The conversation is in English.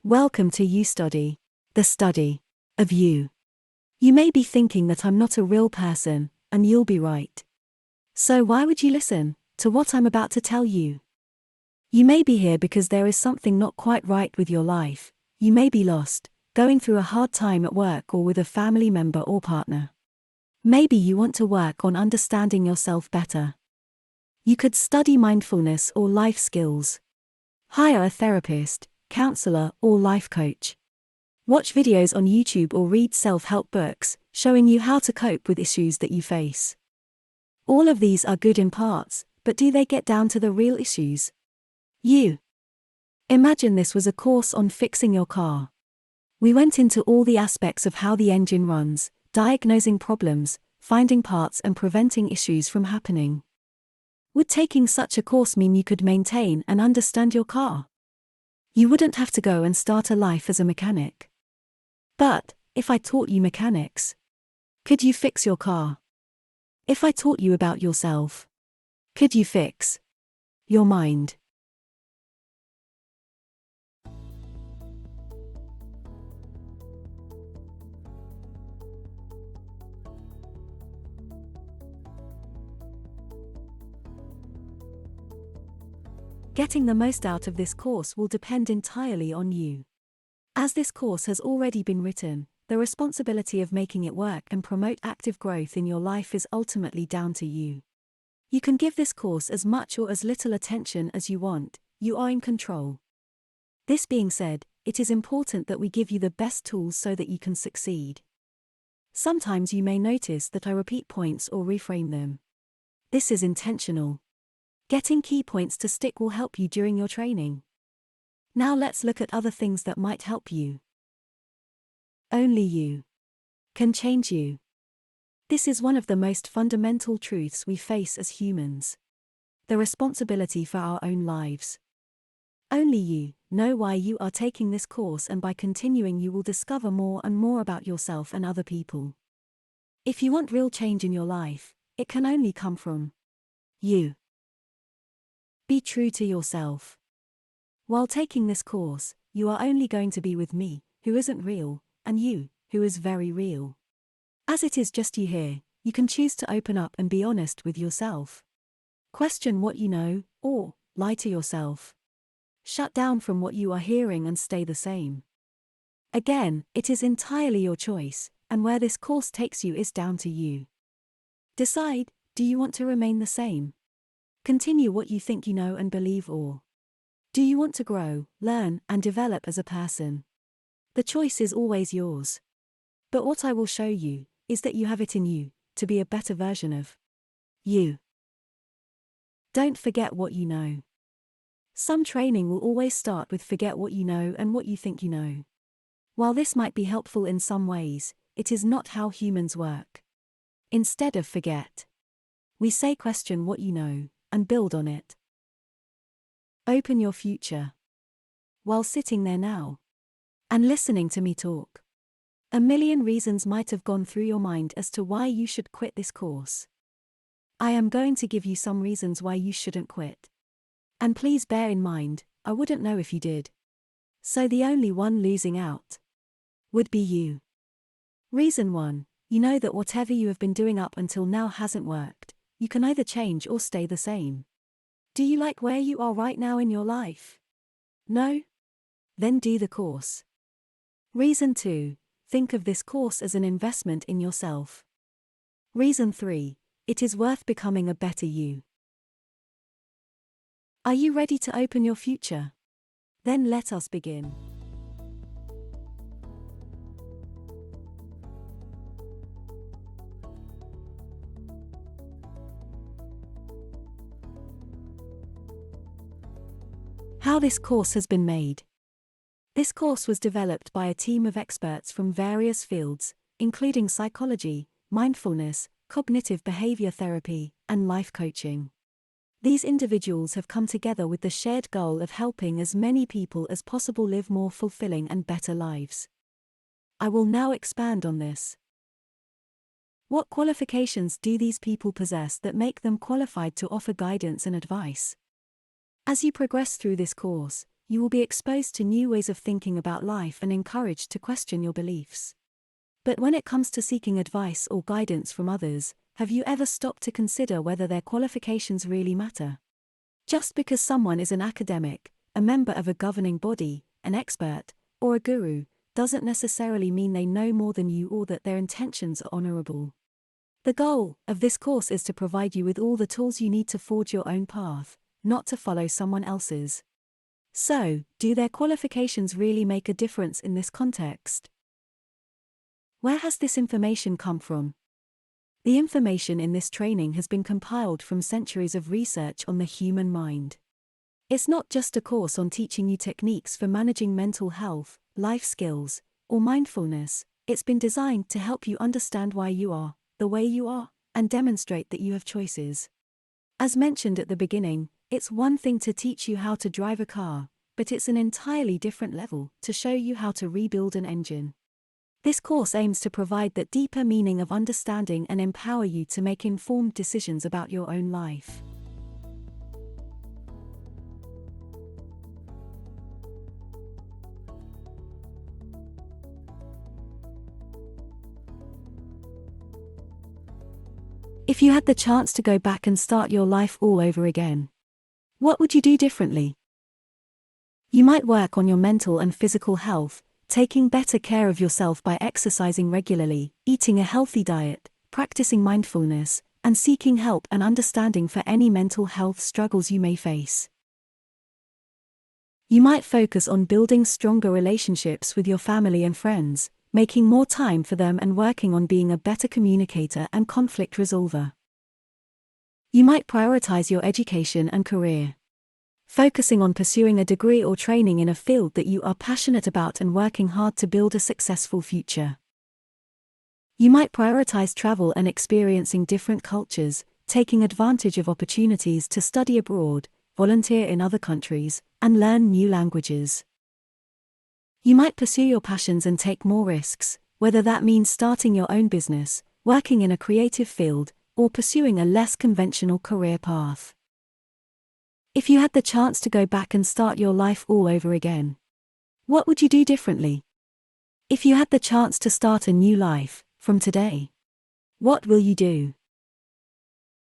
Welcome to UStudy, the study of you. You may be thinking that I'm not a real person, and you'll be right. So why would you listen to what I'm about to tell you? You may be here because there is something not quite right with your life. You may be lost, going through a hard time at work or with a family member or partner. Maybe you want to work on understanding yourself better. You could study mindfulness or life skills. Hire a therapist, counselor, or life coach. Watch videos on YouTube or read self-help books, showing you how to cope with issues that you face. All of these are good in parts, but do they get down to the real issues? Imagine this was a course on fixing your car. We went into all the aspects of how the engine runs, diagnosing problems, finding parts and preventing issues from happening. Would taking such a course mean you could maintain and understand your car? You wouldn't have to go and start a life as a mechanic. But, if I taught you mechanics, could you fix your car? If I taught you about yourself, could you fix your mind? Getting the most out of this course will depend entirely on you. As this course has already been written, the responsibility of making it work and promote active growth in your life is ultimately down to you. You can give this course as much or as little attention as you want, you are in control. This being said, it is important that we give you the best tools so that you can succeed. Sometimes you may notice that I repeat points or reframe them. This is intentional. Getting key points to stick will help you during your training. Now let's look at other things that might help you. Only you can change you. This is one of the most fundamental truths we face as humans. The responsibility for our own lives. Only you know why you are taking this course, and by continuing you will discover more and more about yourself and other people. If you want real change in your life, it can only come from you. Be true to yourself. While taking this course, you are only going to be with me, who isn't real, and you, who is very real. As it is just you here, you can choose to open up and be honest with yourself. Question what you know, or lie to yourself. Shut down from what you are hearing and stay the same. Again, it is entirely your choice, and where this course takes you is down to you. Decide, do you want to remain the same? Continue what you think you know and believe, or do you want to grow, learn, and develop as a person? The choice is always yours. But what I will show you is that you have it in you to be a better version of you. Don't forget what you know. Some training will always start with forget what you know and what you think you know. While this might be helpful in some ways, it is not how humans work. Instead of forget, we say question what you know and build on it. Open your future. While sitting there now and listening to me talk, a million reasons might have gone through your mind as to why you should quit this course. I am going to give you some reasons why you shouldn't quit. And please bear in mind, I wouldn't know if you did. So the only one losing out would be you. Reason 1, you know that whatever you have been doing up until now hasn't worked. You can either change or stay the same. Do you like where you are right now in your life? No? Then do the course. Reason 2, think of this course as an investment in yourself. Reason 3, it is worth becoming a better you. Are you ready to open your future? Then let us begin. How this course has been made. This course was developed by a team of experts from various fields, including psychology, mindfulness, cognitive behavior therapy, and life coaching. These individuals have come together with the shared goal of helping as many people as possible live more fulfilling and better lives. I will now expand on this. What qualifications do these people possess that make them qualified to offer guidance and advice? As you progress through this course, you will be exposed to new ways of thinking about life and encouraged to question your beliefs. But when it comes to seeking advice or guidance from others, have you ever stopped to consider whether their qualifications really matter? Just because someone is an academic, a member of a governing body, an expert, or a guru, doesn't necessarily mean they know more than you or that their intentions are honorable. The goal of this course is to provide you with all the tools you need to forge your own path, not to follow someone else's. So, do their qualifications really make a difference in this context? Where has this information come from? The information in this training has been compiled from centuries of research on the human mind. It's not just a course on teaching you techniques for managing mental health, life skills, or mindfulness. It's been designed to help you understand why you are the way you are, and demonstrate that you have choices. As mentioned at the beginning, it's one thing to teach you how to drive a car, but it's an entirely different level to show you how to rebuild an engine. This course aims to provide that deeper meaning of understanding and empower you to make informed decisions about your own life. If you had the chance to go back and start your life all over again, what would you do differently? You might work on your mental and physical health, taking better care of yourself by exercising regularly, eating a healthy diet, practicing mindfulness, and seeking help and understanding for any mental health struggles you may face. You might focus on building stronger relationships with your family and friends, making more time for them and working on being a better communicator and conflict resolver. You might prioritize your education and career, focusing on pursuing a degree or training in a field that you are passionate about and working hard to build a successful future. You might prioritize travel and experiencing different cultures, taking advantage of opportunities to study abroad, volunteer in other countries, and learn new languages. You might pursue your passions and take more risks, whether that means starting your own business, working in a creative field, or pursuing a less conventional career path. If you had the chance to go back and start your life all over again, what would you do differently? If you had the chance to start a new life, from today, what will you do?